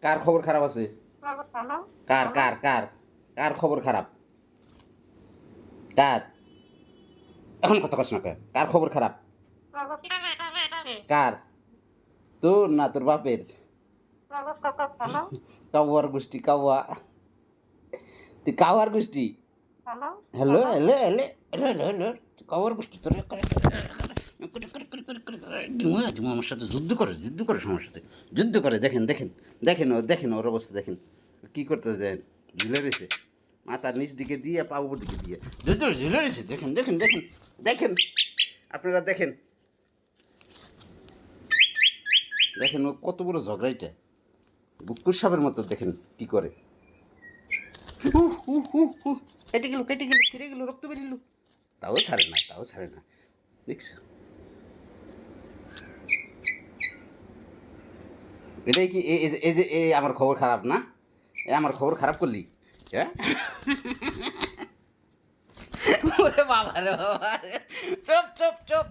কার খবর খারাপ আছে? কার কার কার কার খবর খারাপ? কার? এখন কথা কস না কে? কার খবর খারাপ? কার? তোর না তোর বাপের? কাউয়ার গোষ্ঠী কাউয়া। তুই কাউয়ার গোষ্ঠী? Hello hello hello hello hello hello কাউয়ার গোষ্ঠী তোর আমার সাথে যুদ্ধ করে আমার সাথে যুদ্ধ করে। দেখেন দেখেন দেখেন ও দেখেন ওর অবস্থা দেখেন কী করতেছে দেখেন। ঝুলে রয়েছে মাথার নিচ দিকে দিয়ে পা উপর দিকে দিয়ে ঝুলে রয়েছে। দেখেন দেখেন দেখেন দেখেন আপনারা দেখেন দেখেন ও কত বড় ঝগড়াইটা বুকুর সাপের মতো। দেখেন কি করে কেটে গেল ছিঁড়ে গেল রক্ত বেরিল। তাও ছাড়ে না দেখছো? এটাই কি এই যে এই আমার খবর খারাপ না? এ আমার খবর খারাপ করলি? হ্যাঁ ওরে বাবা রে বাবা, চুপ চুপ চুপ।